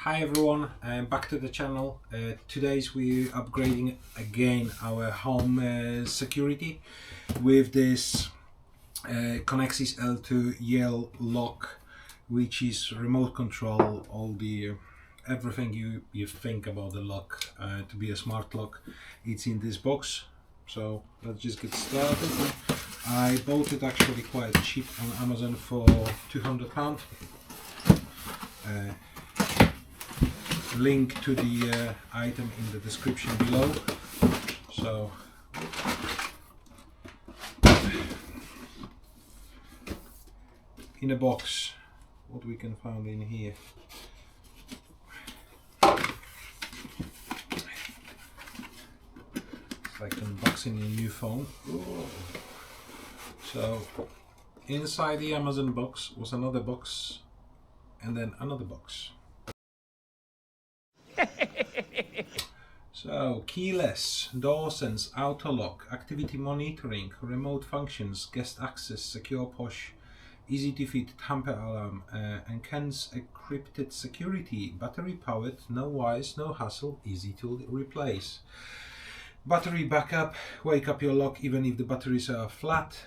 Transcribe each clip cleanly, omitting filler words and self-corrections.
Hi everyone, back to the channel. Today's we're upgrading again our home security with this Conexis L2 Yale lock, which is remote control, all the everything you think about the lock to be a smart lock. It's in this box. So let's just get started. I bought it actually quite cheap on Amazon for £200. Link to the item in the description below. So in a box, what we can find in here. It's like unboxing a new phone. So inside the Amazon box was another box and then another box. So, keyless, door sense, auto lock, activity monitoring, remote functions, guest access, secure push, easy to fit, tamper alarm, enhanced encrypted security, battery powered, no wires, no hassle, easy to replace. Battery backup, wake up your lock even if the batteries are flat,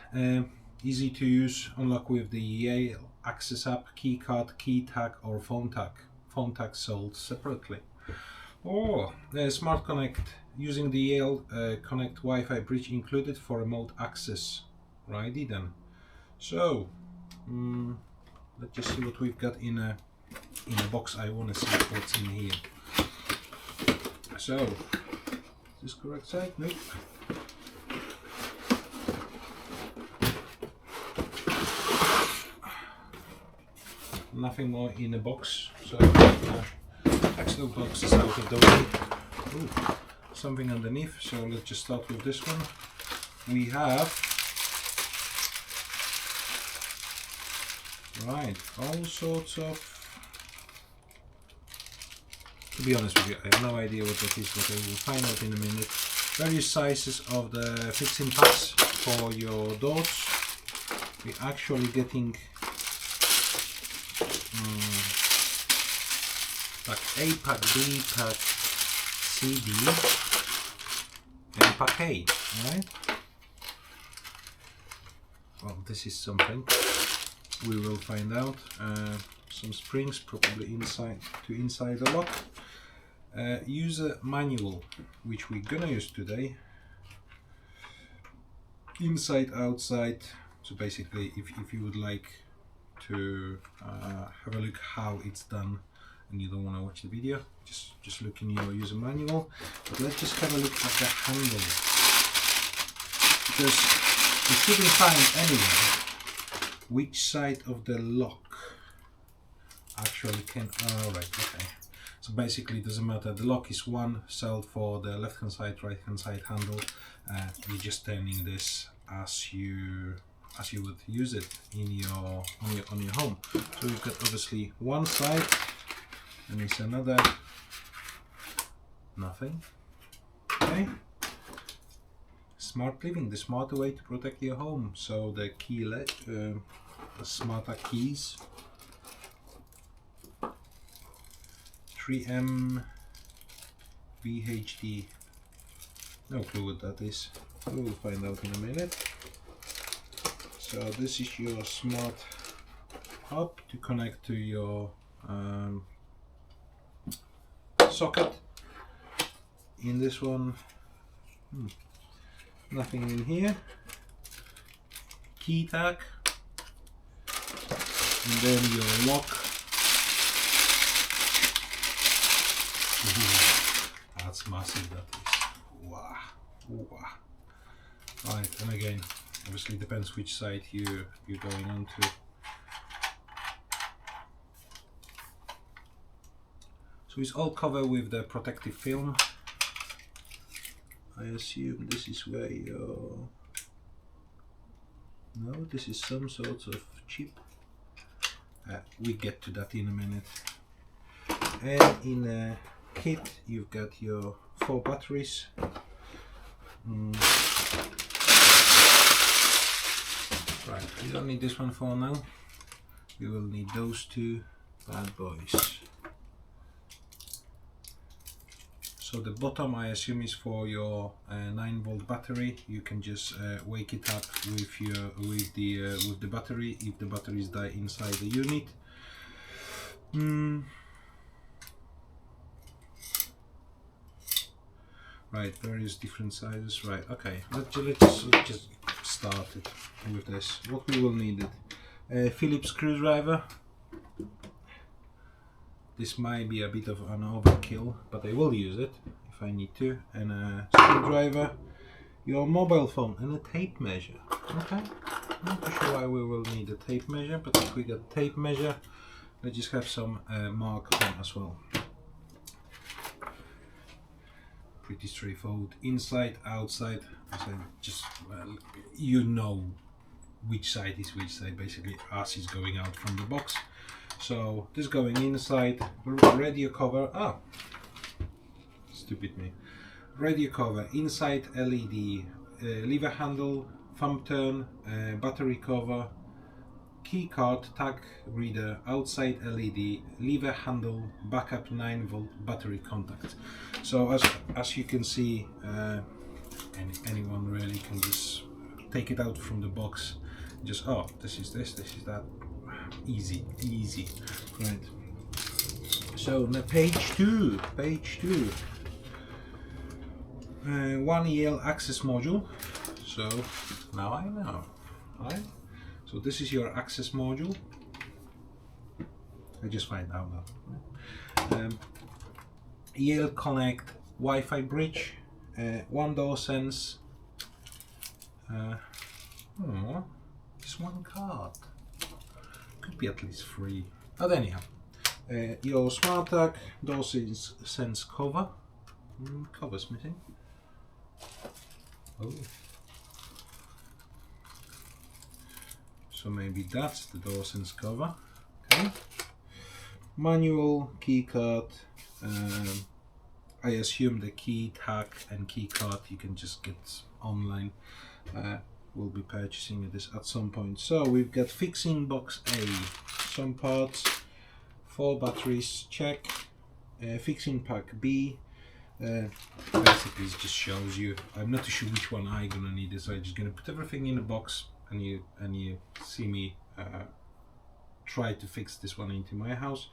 easy to use, unlock with the Yale Access app, key card, key tag or phone tag. Phone tag sold separately. Oh, Smart Connect, using the Yale Connect Wi-Fi bridge included for remote access. Righty then. So, let's just see what we've got in a box. I want to see what's in here. So, is this correct side? Nope. Nothing more in the box. So. Textile box is out of the way. Ooh, something underneath, so let's just start with this one. We have all sorts of, to be honest with you, I have no idea what that is, but I will find out in a minute. Various sizes of the fixing packs for your doors. We're actually getting pack A, pack B, pack C, D, and pack A, right? Well, this is something we will find out. Some springs, probably inside the lock. User manual, which we're gonna use today. Inside, outside. So basically, if you would like to have a look how it's done, and you don't want to watch the video, just look in your user manual. But let's just have a look at the handle, because we couldn't find anywhere which side of the lock actually can. Right, okay. So basically, it doesn't matter. The lock is one sold for the left hand side, right hand side handle. You're just turning this as you would use it in your on your home. So we've got obviously one side. And it's another nothing. Okay. Smart living, the smarter way to protect your home. So the keylet, the smarter keys. 3M VHD. No clue what that is. We will find out in a minute. So this is your smart hub to connect to your socket. In this one, nothing in here. Key tag, and then your lock. That's massive, that is. Wow. Wow. Right, and again, obviously depends which side you're going on to. So it's all covered with the protective film. I assume this is where your... No, this is some sort of chip. We get to that in a minute. And in a kit you've got your 4 batteries. Right, we don't need this one for now. We will need those 2 bad boys. So the bottom, I assume, is for your 9-volt battery. You can just wake it up with the battery if the batteries die inside the unit. Right, various different sizes. Right, okay. Let's just start it with this. What we will need it: Phillips screwdriver. This might be a bit of an overkill, but I will use it if I need to. And a screwdriver, your mobile phone, and a tape measure. Okay, not too sure why we will need a tape measure, but if we get tape measure, let's just have some mark on as well. Pretty straightforward. Inside, outside. So just you know which side is which side. Basically, as is going out from the box. So this going inside, radio cover. Ah, stupid me. Radio cover, inside LED, lever handle, thumb turn, battery cover, key card, tag reader, outside LED, lever handle, backup 9-volt battery contact. So as you can see, anyone really can just take it out from the box. Just this is that. Easy, right? So now page two. One Yale access module. So now I know, right? So this is your access module. I just find out now. Yale Connect Wi-Fi bridge. One door sense. Just one card. Could be at least 3. But anyhow, your SmartLock door sense cover. Cover's missing. Oh. So maybe that's the door sense cover. Okay. Manual, key card. I assume the key tag and key card you can just get online. We'll be purchasing this at some point. So we've got fixing box A, some parts, 4 batteries, check. Fixing pack B, basically it just shows you. I'm not too sure which one I'm gonna need, so I'm just gonna put everything in a box, and you see me try to fix this one into my house.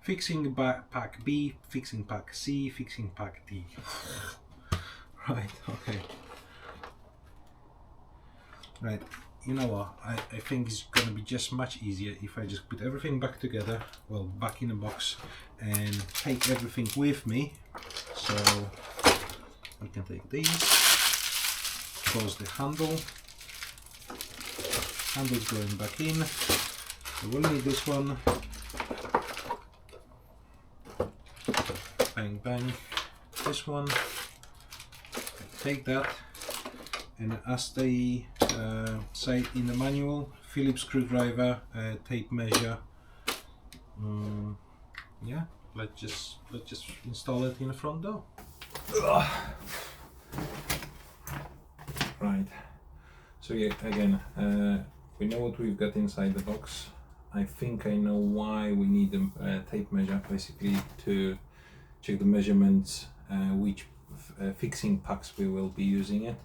Fixing pack B, fixing pack C, fixing pack D. Right, okay. Right, you know what, I think it's gonna be just much easier if I just put everything back together, well, back in a box, and take everything with me. So I can take these, close the handle, handle's going back in. So we'll need this one, bang bang, this one, take that. And as they say in the manual, Phillips screwdriver, tape measure. Yeah, let's just install it in the front door. Right. So yeah, again, we know what we've got inside the box. I think I know why we need a tape measure, basically to check the measurements, which fixing packs we will be using it.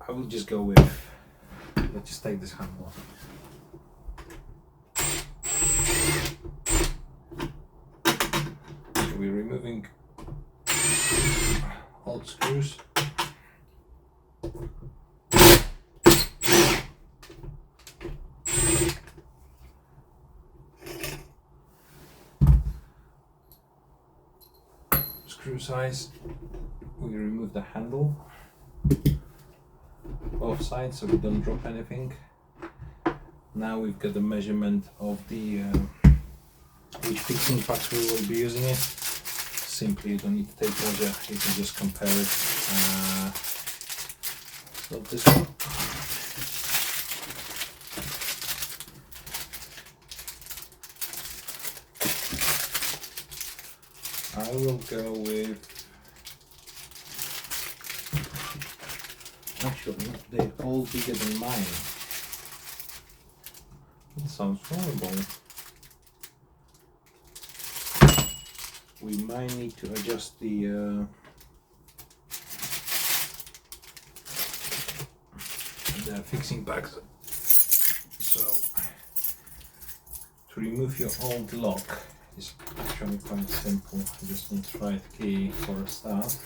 I will just go with, let's just take this handle off. So we're removing all the screws. Screw size, we remove the handle. Both sides, so we don't drop anything. Now we've got the measurement of the which fixing packs we will be using it. Simply, you don't need to take measure, you can just compare it. So this one. I will go with, actually, they're all bigger than mine. That sounds horrible. we might need to adjust the fixing bags. So to remove your old lock is actually quite simple. You just need the right key for a start.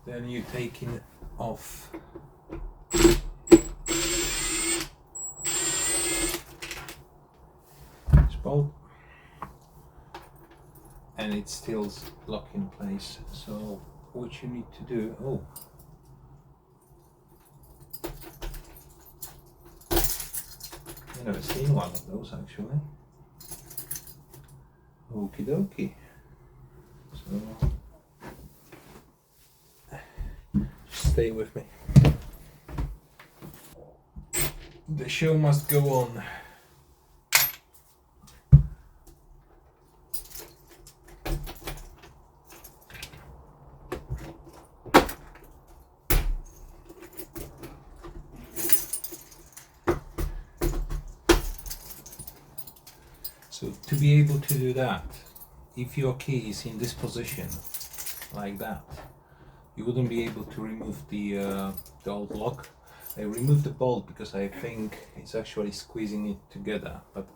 Then you take it off this bolt, and it's still locked in place. So what you need to do, I've never seen one of those actually. Okie dokie. So just stay with me. The show must go on. So to be able to do that, if your key is in this position, like that, you wouldn't be able to remove the old lock. I removed the bolt because I think it's actually squeezing it together, but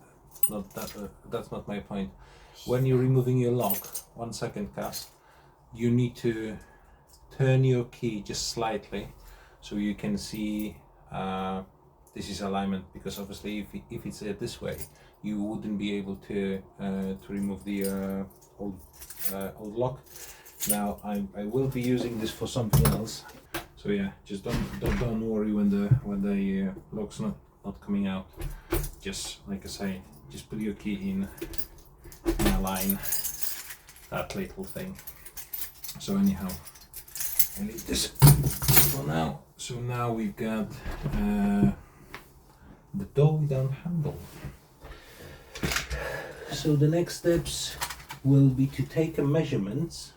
not that, that's not my point. When you're removing your lock, 1 second cast, you need to turn your key just slightly so you can see this is alignment, because obviously if it's this way, you wouldn't be able to remove the old lock. Now I will be using this for something else. So yeah, just don't worry when the lock's not coming out. Just like I say, just put your key in and align that little thing. So anyhow, I leave this for now. So now we've got the door without handle. So the next steps will be to take a measurements,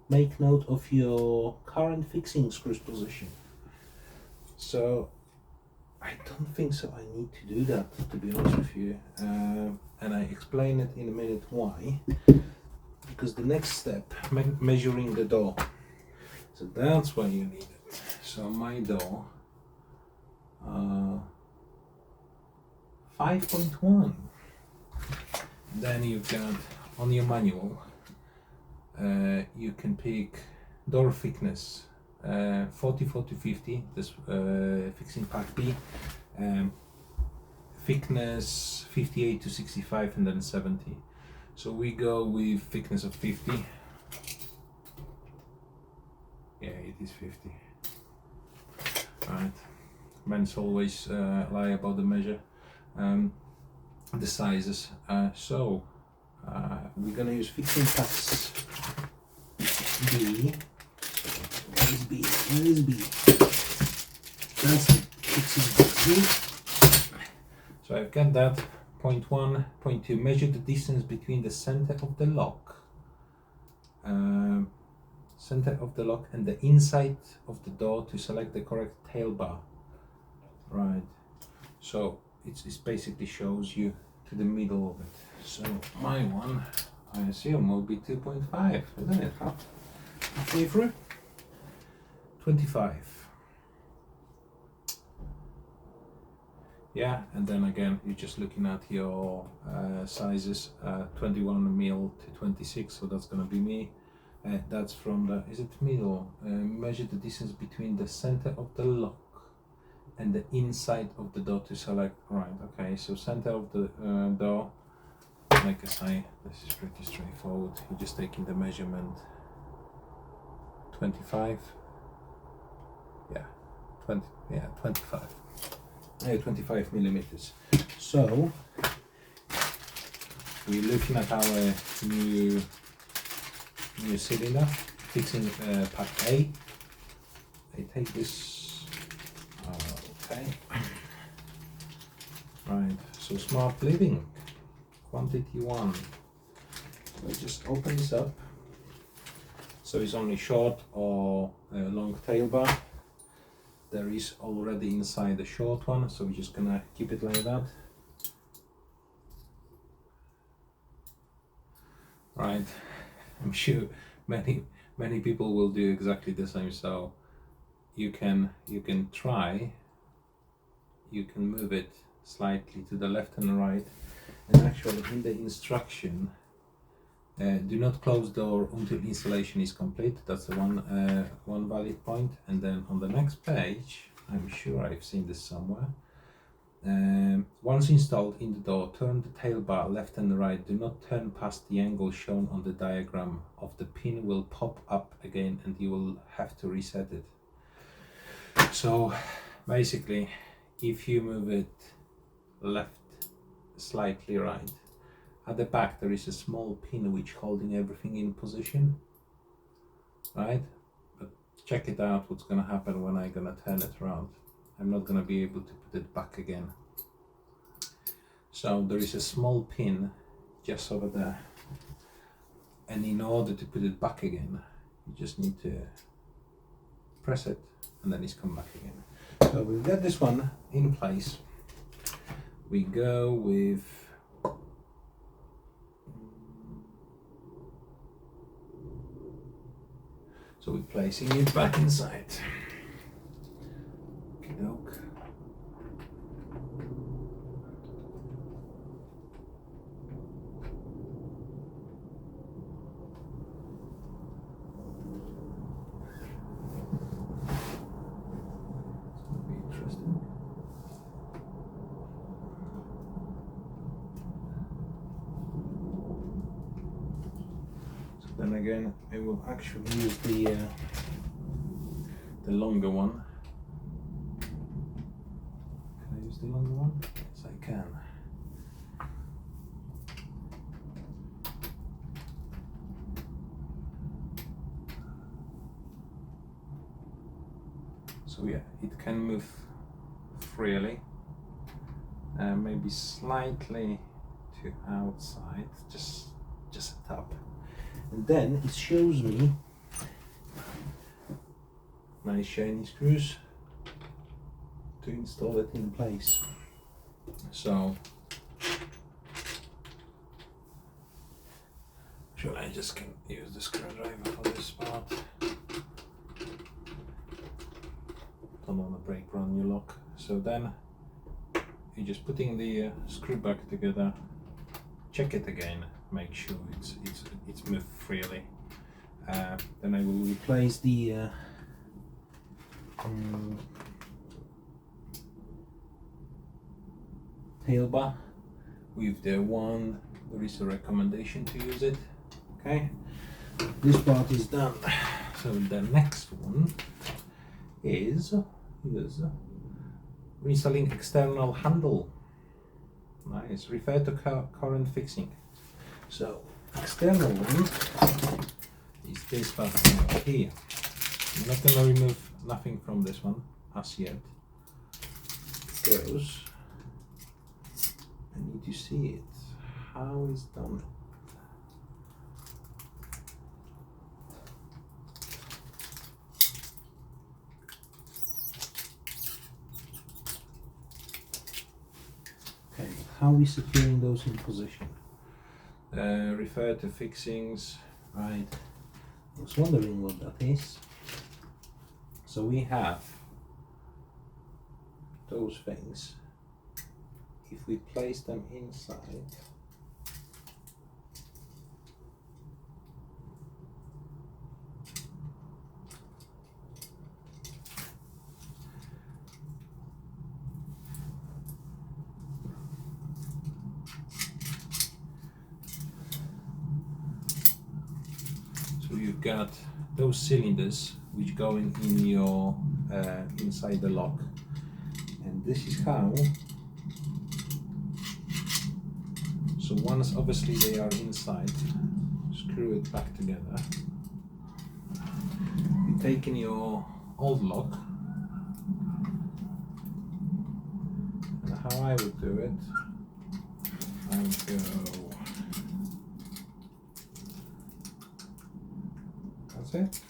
make note of your current fixing screws position. So I don't think so I need to do that, to be honest with you, and I explain it in a minute why. Because the next step, measuring the door, so that's why you need it. So my door, 5.1. Then you've got on your manual, you can pick door thickness 44 to 50, this fixing pack B, thickness 58 to 65, and then 70. So we go with thickness of 50. Yeah, it is 50. Right. Men's always lie about the measure, the sizes. So we're gonna use fixing packs B. Where is B? Where is B? That's fixing pack B. So I've got that. Point 1, point 2. Measure the distance between the center of the lock, and the inside of the door to select the correct tail bar. Right. So it basically shows you to the middle of it. So my one, I assume, will be 2.5, isn't it? Halfway through. 25. Yeah, and then again, you're just looking at your sizes, 21mm to 26, so that's gonna be me. That's from the, is it middle? Measure the distance between the center of the lock and the inside of the door to select. Right, okay, so center of the door, like I say, this is pretty straightforward. You're just taking the measurement, 25, yeah, 25. 25 millimeters. So we're looking at our new cylinder, fixing pack A. I take this. Okay. Right. So smart living, quantity 1. So I just open this up. So it's only short or long tail bar. There is already inside the short one, so we're just gonna keep it like that. right? I'm sure many people will do exactly the same. So you can try, you can move it slightly to the left and right, and actually in the instruction, do not close door until installation is complete. That's the one valid point. And then on the next page, I'm sure I've seen this somewhere. Once installed in the door, turn the tail bar left and right. Do not turn past the angle shown on the diagram. Of the pin will pop up again and you will have to reset it. So basically, if you move it left, slightly right, at the back there is a small pin which holding everything in position, right? But check it out what's gonna happen when I'm gonna turn it around. I'm not gonna be able to put it back again. So there is a small pin just over there, and in order to put it back again, you just need to press it and then it's come back again. So we've got this one in place. We go with so we're placing it back inside. Okey-doke. Then again, I will actually use the longer one. Can I use the longer one? Yes, I can. So yeah, it can move freely, maybe slightly to outside, just a tap. And then it shows me nice shiny screws to install it in place. So sure, I just can use the screwdriver for this part. Don't want to break brand new lock. So then you're just putting the screw back together. Check it again. Make sure it's moved freely. Then I will replace the tail bar with the one. There is a recommendation to use it. Okay, this part is done. So the next one is reinstalling external handle. Nice. Refer to current fixing. So external one is this part here. I'm not going to remove nothing from this one as yet, because I need to see it, how it's done. Okay, how are we securing those in position? Refer to fixings, right? I was wondering what that is. So we have those things. If we place them inside, so you've got those cylinders which go in your inside the lock, and this is how. So once obviously they are inside, screw it back together. You take in your old lock, and how I would do it, I would go, that's it.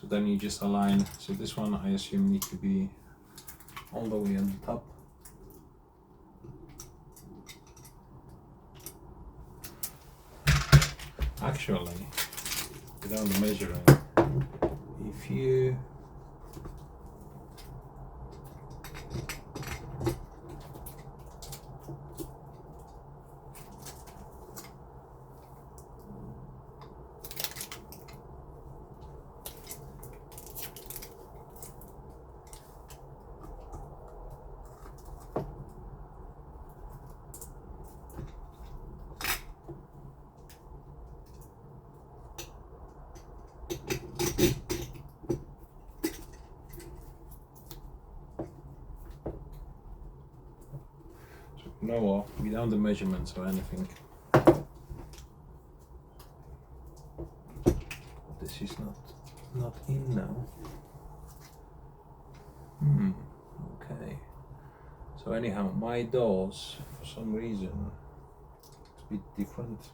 So then you just align. So this one I assume need to be all the way on the top. Actually, without measuring, if you no, without the measurements or anything. This is not in now. Okay. So anyhow, my doors, for some reason, it's a bit different.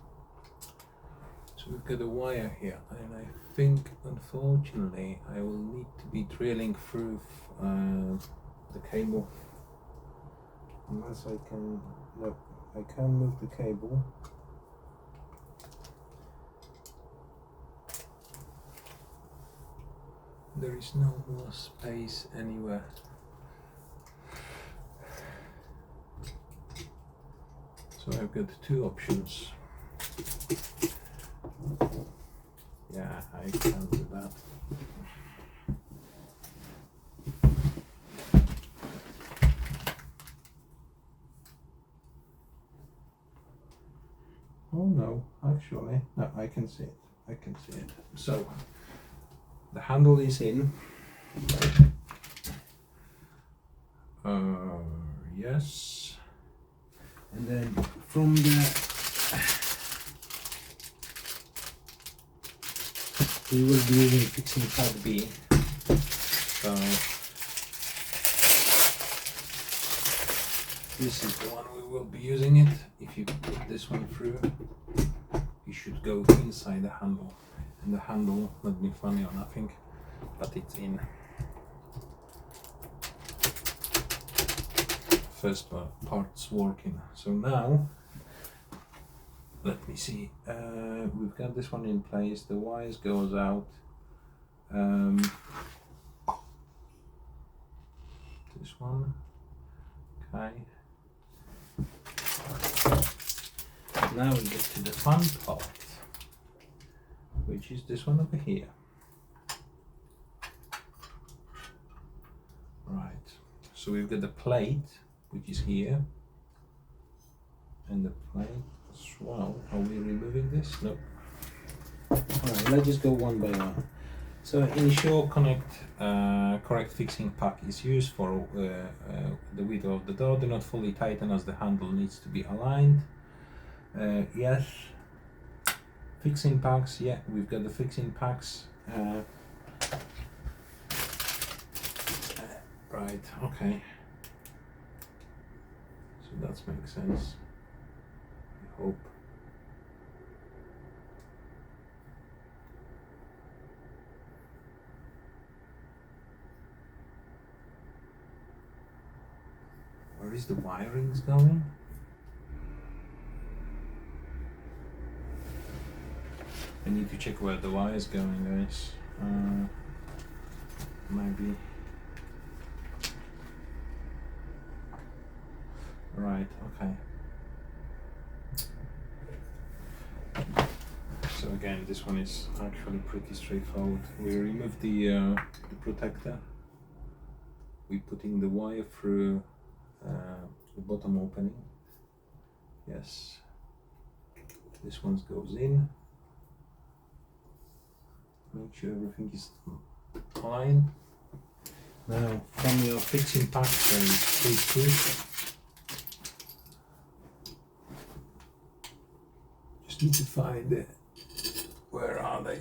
So we've got a wire here, and I think, unfortunately, I will need to be drilling through the cable. Unless I can, no, I can move the cable. There is no more space anywhere. So I've got two options. Yeah, I can do that. Oh no, actually, no, I can see it. I can see it. So the handle is in. Yes. And then from we will be using fixing part B. So this is the one we will be using it. If you put this one through, you should go inside the handle. And the handle, not be funny or nothing, but it's in. First part's working. So now, let me see. We've got this one in place. The wires goes out. This one. Okay. Now we get to the fun part, which is this one over here. Right. So we've got the plate, which is here, and the plate as well. Are we removing this? No. Alright, let's just go one by one. So ensure correct fixing pack is used for the width of the door. Do not fully tighten as the handle needs to be aligned. Yes. Fixing packs, yeah, we've got the fixing packs. Right, okay. So that makes sense, I hope. Where is the wirings going? I need to check where the wire is going, guys. Maybe. Right, okay. So again, this one is actually pretty straightforward. We remove the protector. We're putting the wire through the bottom opening. Yes. This one goes in. Make sure everything is aligned. Now, from your fixing pack, there is 3 screws. Just need to find it. Where are they?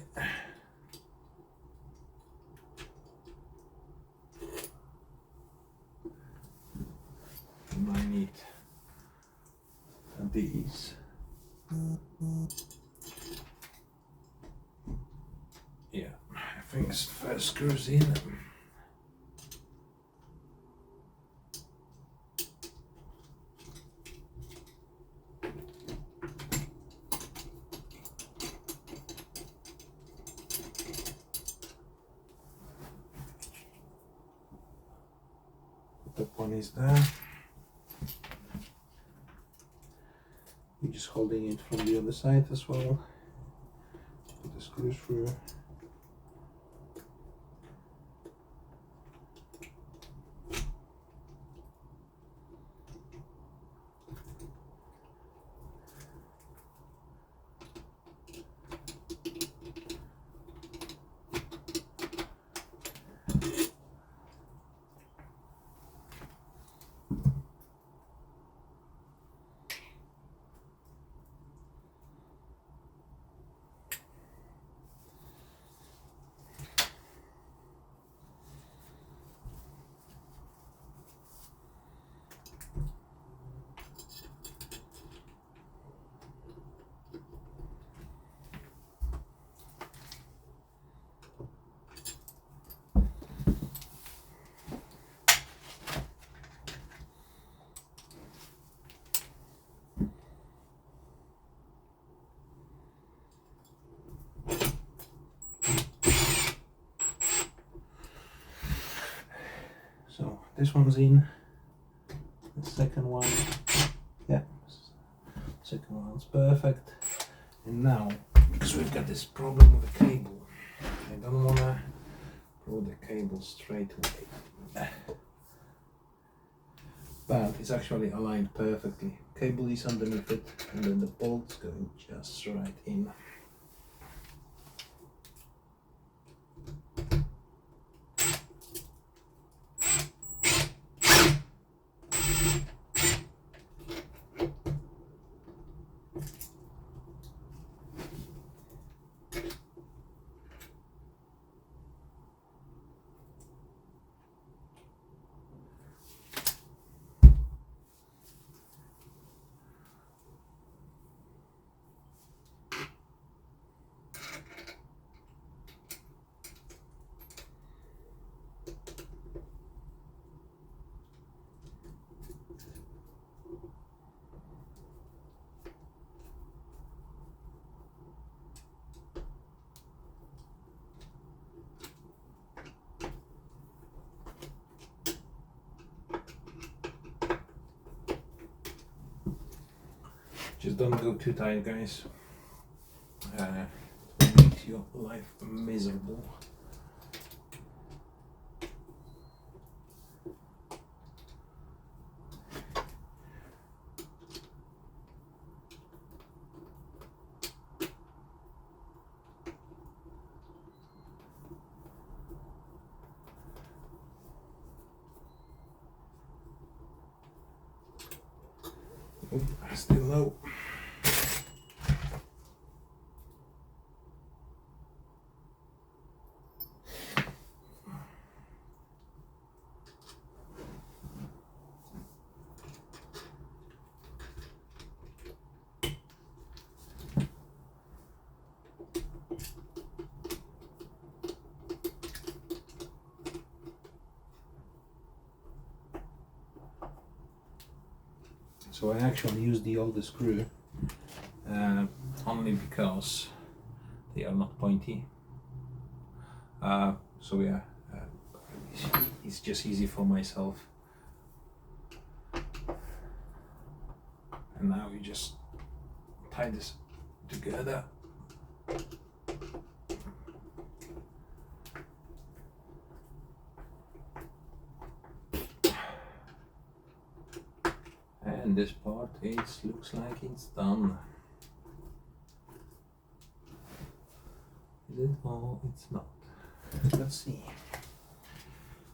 You might need these. Yeah, I things first screws in. The one is there. You're just holding it from the other side as well. Put the screws through. So this one's in, the second one, yeah, second one's perfect. And now, because we've got this problem with the cable, I don't want to pull the cable straight away. But it's actually aligned perfectly. Cable is underneath it, and then the bolt's going just right in. Just don't go too tight, guys. It makes your life miserable. Oh, still low. So I actually use the older screw only because they are not pointy. So yeah, it's just easy for myself. And now we just tie this together. And this part looks like it's done. Is it? Oh, it's not. Let's see.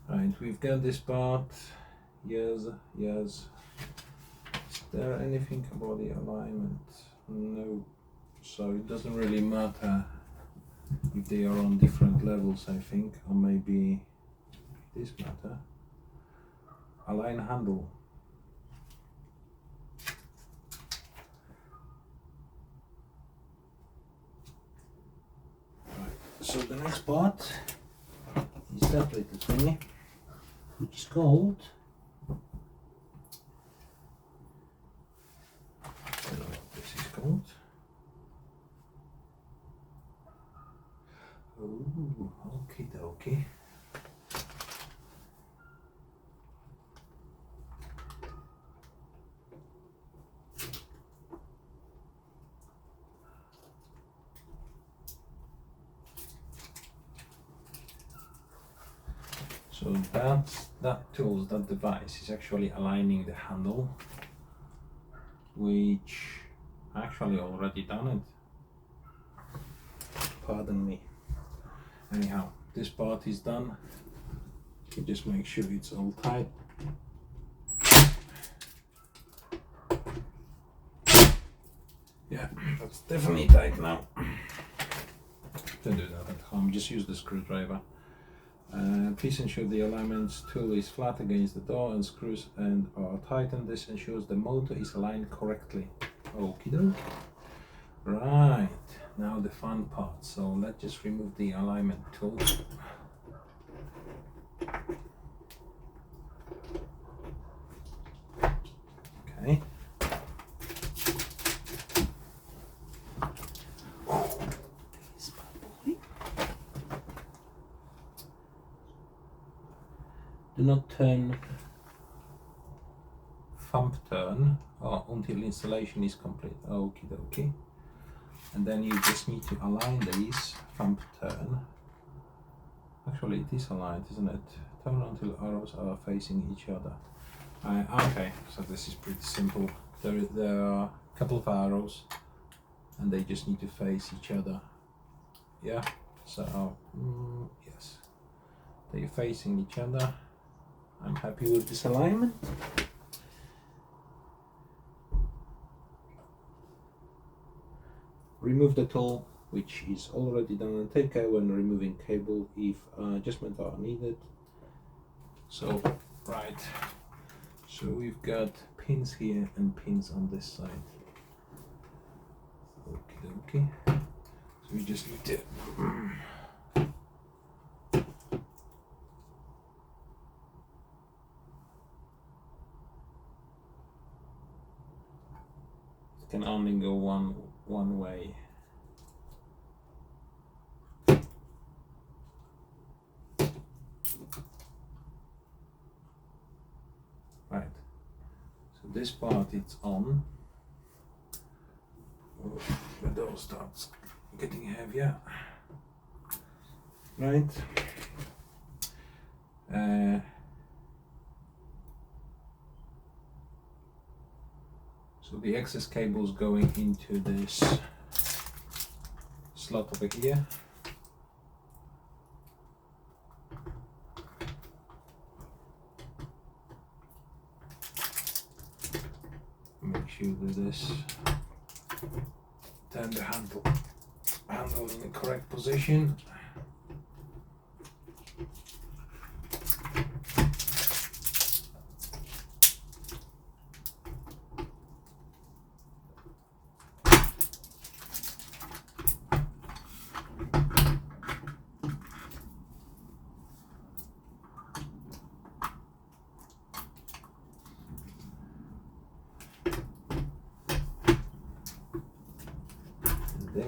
Right, we've got this part. Yes. Is there anything about the alignment? No. So it doesn't really matter if they are on different levels, I think, or maybe this matter. Align handle. So the next part is that little thingy, which is called, I don't know what this is called. Oh, okie dokie. So that tool, that device is actually aligning the handle, which actually already done it. Pardon me. Anyhow, this part is done. You just make sure it's all tight. Yeah, that's definitely tight now. Don't do that at home, just use the screwdriver. Please ensure the alignment tool is flat against the door and screws and are tightened. This ensures the motor is aligned correctly. Okie doke. Right, now the fun part. So let's just remove the alignment tool. Okay. Do not turn thumb turn until installation is complete. Okie dokie. And then you just need to align these thumb turn. Actually, it is aligned, isn't it? Turn until arrows are facing each other. Okay, so this is pretty simple. There are a couple of arrows, and they just need to face each other. Yeah. So yes, they're facing each other. I'm happy with this alignment. Remove the tool, which is already done, and take care when removing cable if adjustments are needed. So, right, so we've got pins here and pins on this side. Okay, so we just need to it can only go one way. Right, so this part it's on. The door starts getting heavier. Right. So the excess cable is going into this slot over here. Make sure you do this. Turn the handle in the correct position.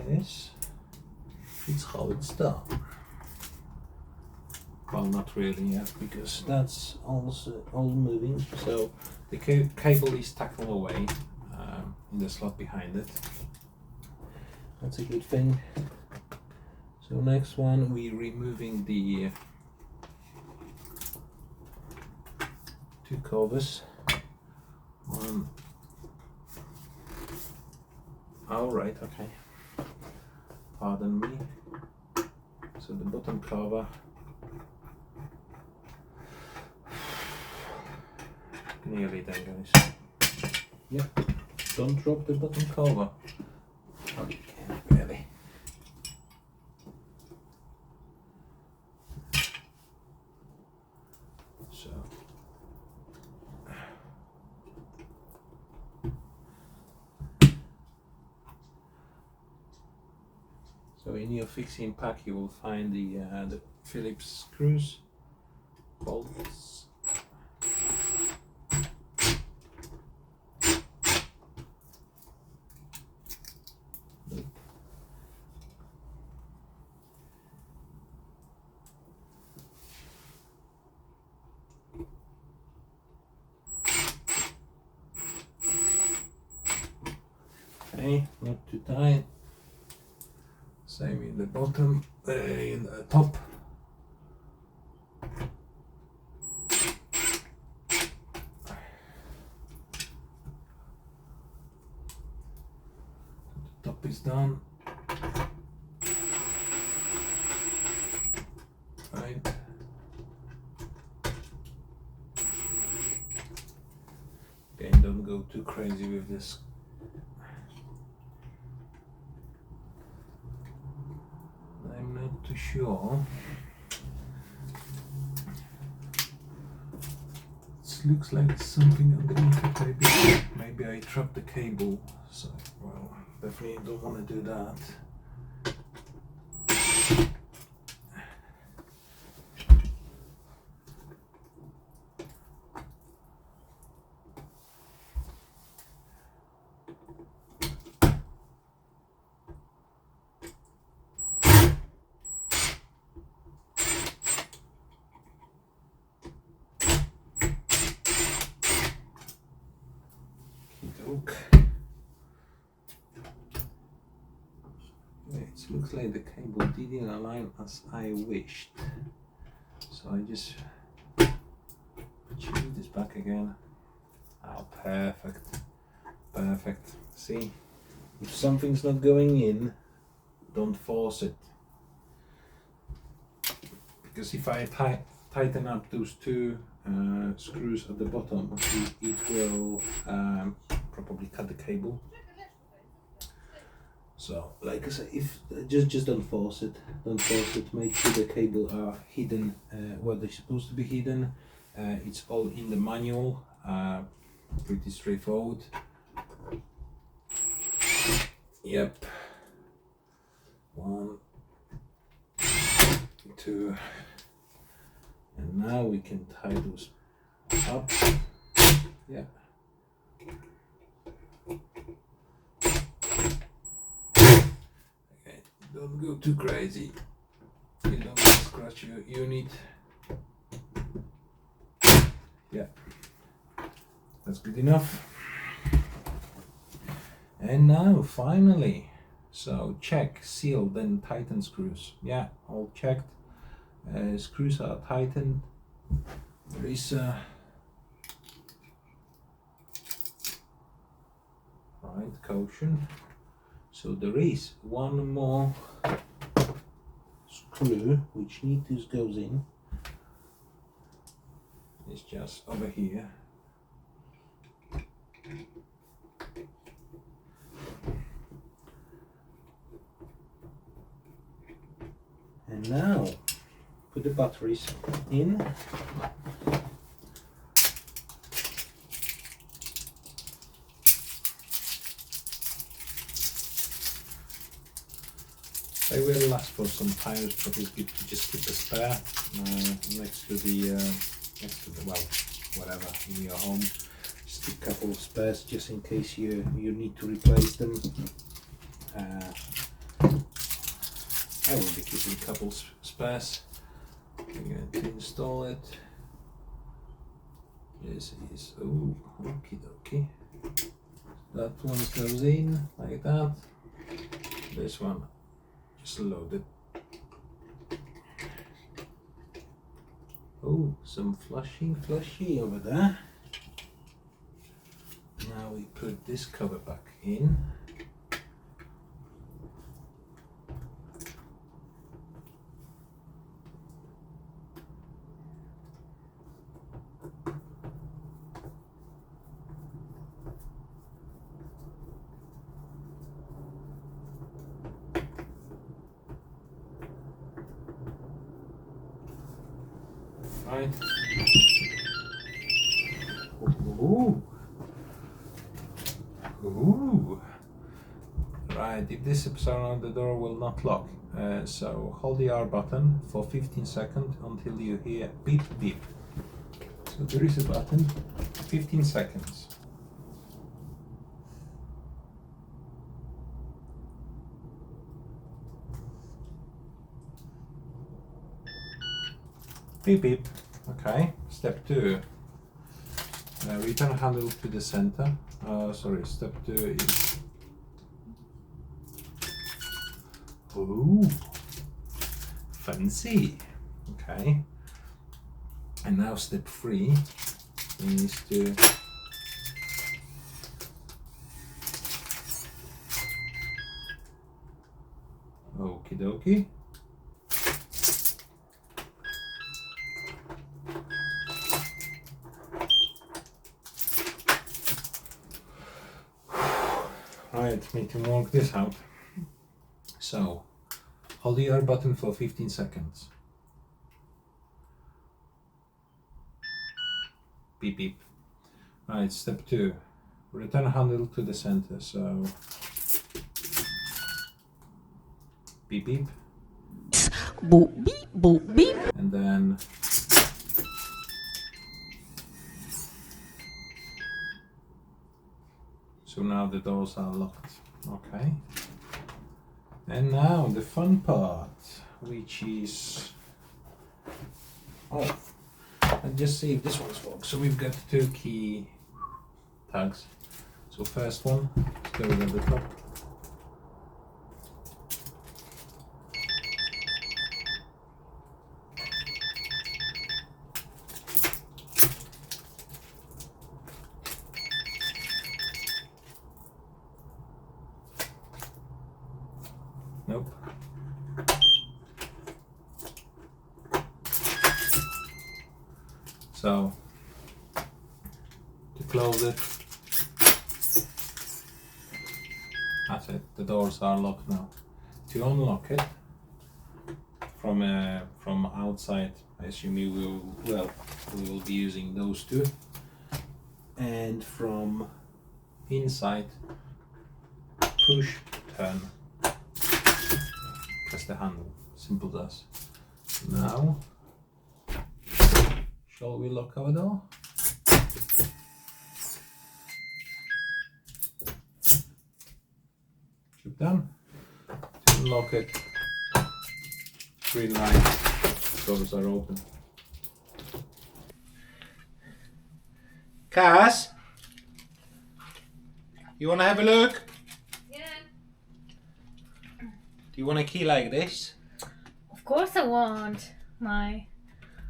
This is how it's done. Well, not really yet, because that's also all moving. So the cable is tucked away in the slot behind it. That's a good thing. So next one, we're removing the two covers. All right, okay. Pardon me. So the bottom cover. Nearly there, guys. Yeah, don't drop the bottom cover. Okay, really. So So in your fixing pack you will find the Phillips screws, bolts. Okay, not too tight. Same in the bottom, in the top. The top is done. Right. Again, don't go too crazy with this. I'm not too sure. It looks like something underneath it. Maybe I trapped the cable. So, well, definitely don't want to do that. It looks like the cable didn't align as I wished, so I just change this back again. Oh, perfect, perfect. See, if something's not going in, don't force it, because if I tighten up those two screws at the bottom, it will probably cut the cable. So, like I said, if just don't force it. Don't force it. Make sure the cable are hidden where they're supposed to be hidden. It's all in the manual. Pretty straightforward. Yep. 1, 2, and now we can tie those up. Yeah. Don't go too crazy. You don't want to scratch your unit. Yeah, that's good enough. And now, finally, so check, seal, then tighten screws. Yeah, all checked. Screws are tightened. There is right, caution. So there is one more screw which goes in. It's just over here. And now put the batteries in. They will last for some time, but it's good to just keep a spare next to the well, whatever in your home. Just keep a couple of spares just in case you need to replace them. I will be keeping a couple spares. I'm going to install it. This is okie dokie. That one goes in like that. This one just loaded. Oh, some flushy over there. Now we put this cover back in. Right. Ooh. Right, this episode the door will not lock. So hold the R button for 15 seconds until you hear beep beep. So there is a button, 15 seconds. Beep beep. Okay. Step 2. Return handle to the center. Step 2 is. Ooh, fancy. Okay. And now step 3 is to okie dokie. Right, need to work this out. So, hold the R button for 15 seconds. Beep beep. Right, step 2. Return handle to the center. So, beep beep. Boop beep, boop beep. And then so now the doors are locked. Okay. And now the fun part, which is and just see if this one's locked. So we've got 2 key tags. So first one, let's go at the top. Nope. So, to close it, that's it, the doors are locked now. To unlock it from outside, I assume we will be using those 2. And from inside, push, turn, press the handle, simple as. Now, shall we lock our door? Job done. To unlock it, green light, doors are open. Cass, you want to have a look? Yeah. Do you want a key like this? Of course I want my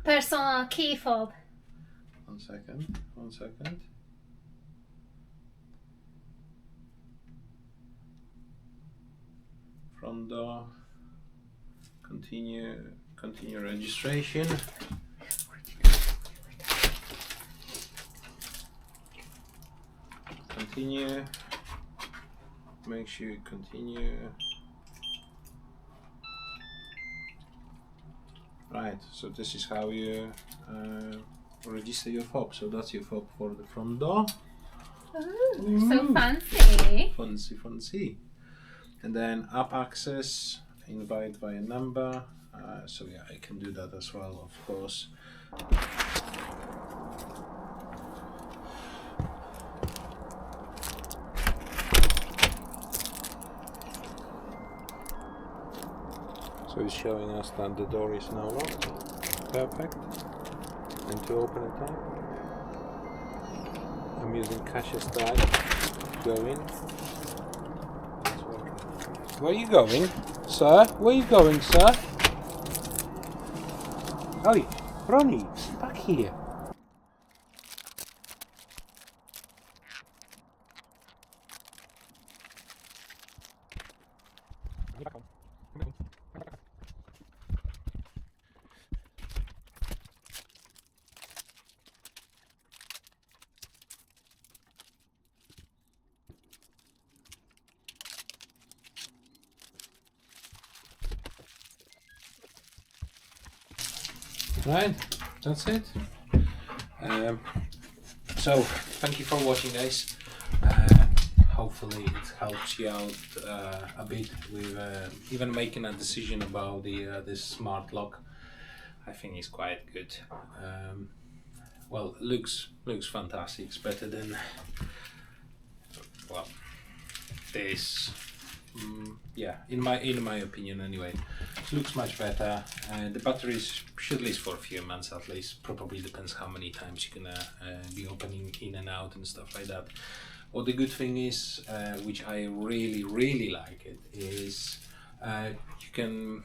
personal key fob. 1 second, 1 second. Front door. Continue registration. Continue. Make sure you continue. Right, so this is how you register your fob. So that's your fob for the front door. Ooh, so fancy. Fancy. And then app access, invite via number. So yeah, I can do that as well, of course. So it's showing us that the door is now locked. Perfect. And to open it up, I'm using Cash's tag. Go in. Where are you going, sir? Where are you going, sir? Oi, Ronnie, back here. Right, that's it. So, thank you for watching, guys. hopefully it helps you out a bit with even making a decision about this smart lock. I think it's quite good. Well, looks fantastic. It's better than, well, this. Yeah, in my opinion anyway, it looks much better. The batteries should last for a few months at least. Probably depends how many times you're gonna be opening in and out and stuff like that. Well, the good thing is, which I really like it, is you can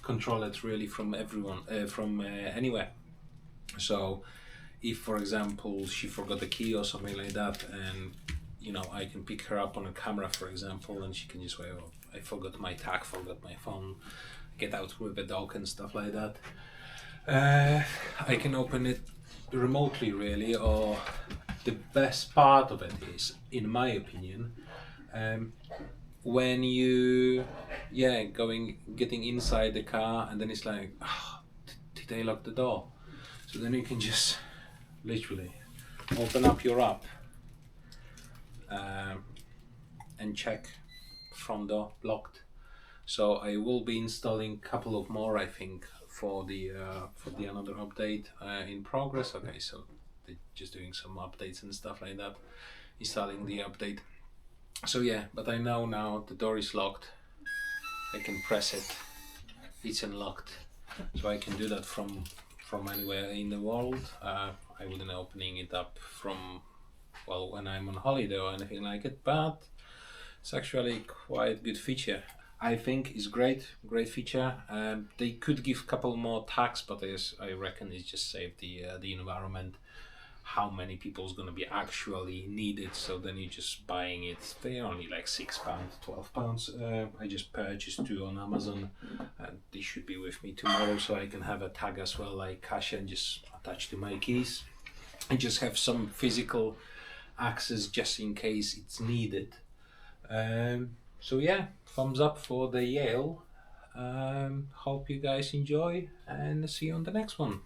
control it really from anywhere. So if, for example, she forgot the key or something like that, and I can pick her up on a camera, for example, and she can just say, "Oh, I forgot my tag, forgot my phone," get out with the dog and stuff like that. I can open it remotely, really. Or the best part of it is, in my opinion, when you, getting inside the car, and then it's like, oh, did they lock the door? So then you can just literally open up your app and check front door locked. So I will be installing a couple of more, I think, for the another update in progress. Okay, so they're just doing some updates and stuff like that, installing the update. So yeah, but I know now the door is locked. I can press it, it's unlocked, so I can do that from anywhere in the world. I wouldn't opening it up from, well, when I'm on holiday or anything like it, but it's actually quite good feature. I think it's great feature. They could give a couple more tags, but I reckon it's just save the environment. How many people is going to be actually needed? So then you're just buying it. They're only like £6, £12. I just purchased 2 on Amazon, and they should be with me tomorrow, so I can have a tag as well, like Kasia, and just attach to my keys, and just have some physical access just in case it's needed. So yeah, thumbs up for the Yale. Hope you guys enjoy, and see you on the next one.